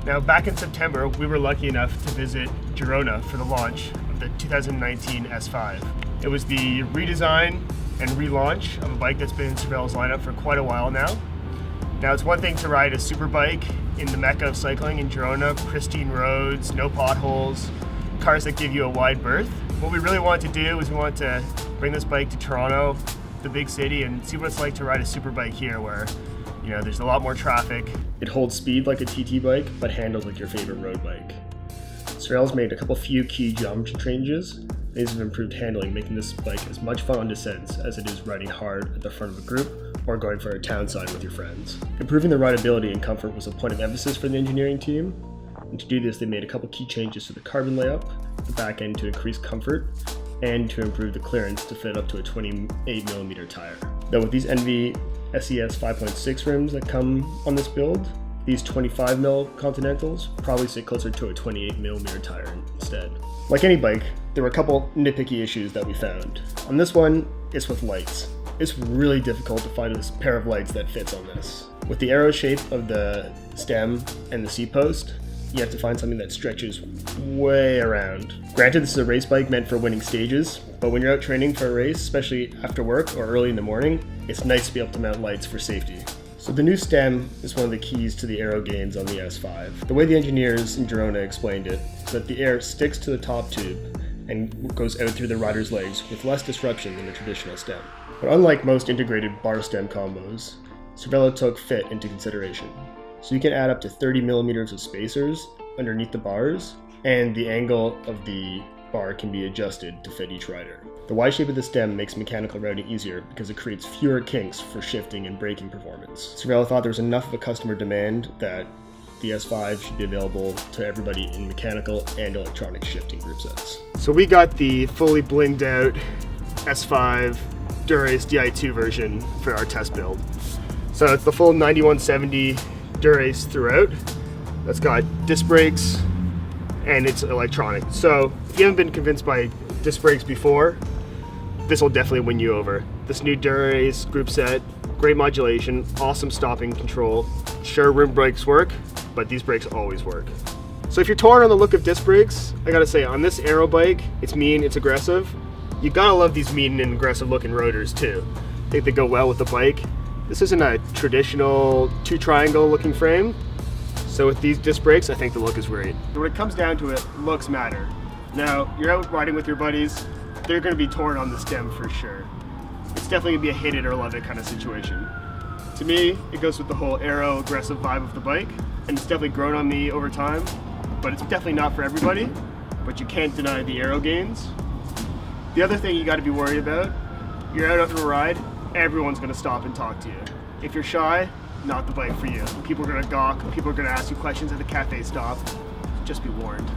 Now, back in September, we were lucky enough to visit Girona for the launch of the 2019 S5. It was the redesign and relaunch of a bike that's been in Cervélo's lineup for quite a while now. Now, it's one thing to ride a super bike in the mecca of cycling in Girona, pristine roads, no potholes, cars that give you a wide berth. What we really wanted to do is we wanted to bring this bike to Toronto, the big city, and see what it's like to ride a super bike here where, you know, there's a lot more traffic. It holds speed like a TT bike, but handles like your favorite road bike. Cervélo's made a few key geometry changes. These have improved handling, making this bike as much fun on descents as it is riding hard at the front of a group or going for a town side with your friends. Improving the rideability and comfort was a point of emphasis for the engineering team, and to do this they made a couple key changes to the carbon layup, the back end to increase comfort, and to improve the clearance to fit up to a 28mm tire. Though with these NV SES 5.6 rims that come on this build, these 25mm Continentals probably sit closer to a 28mm tire instead. Like any bike, there were a couple nitpicky issues that we found. On this one, it's with lights. It's really difficult to find a pair of lights that fits on this. With the arrow shape of the stem and the seat post, you have to find something that stretches way around. Granted, this is a race bike meant for winning stages, but when you're out training for a race, especially after work or early in the morning, it's nice to be able to mount lights for safety. So the new stem is one of the keys to the aero gains on the S5. The way the engineers in Girona explained it is that the air sticks to the top tube and goes out through the rider's legs with less disruption than a traditional stem. But unlike most integrated bar stem combos, Cervélo took fit into consideration. So you can add up to 30mm of spacers underneath the bars, and the angle of the bar can be adjusted to fit each rider. The Y shape of the stem makes mechanical routing easier because it creates fewer kinks for shifting and braking performance. Cervélo thought there was enough of a customer demand that the S5 should be available to everybody in mechanical and electronic shifting group sets. So we got the fully blinged out S5 Dura Ace Di2 version for our test build. So it's the full 9170 Dura Ace throughout. That's got disc brakes and it's electronic. So if you haven't been convinced by disc brakes before, this will definitely win you over. This new Dura Ace group set, great modulation, awesome stopping control. Sure, rim brakes work, but these brakes always work. So if you're torn on the look of disc brakes, I gotta say, on this aero bike, it's mean, it's aggressive. You gotta love these mean and aggressive looking rotors too. I think they go well with the bike. This isn't a traditional two triangle looking frame. So with these disc brakes, I think the look is great. When it comes down to it, looks matter. Now, you're out riding with your buddies, they're gonna be torn on the stem for sure. It's definitely gonna be a hate it or love it kind of situation. To me, it goes with the whole aero aggressive vibe of the bike, and it's definitely grown on me over time, but it's definitely not for everybody, but you can't deny the aero gains. The other thing you gotta be worried about, you're out on a ride, everyone's gonna stop and talk to you. If you're shy, not the bike for you. People are gonna gawk, people are gonna ask you questions at the cafe stop. Just be warned.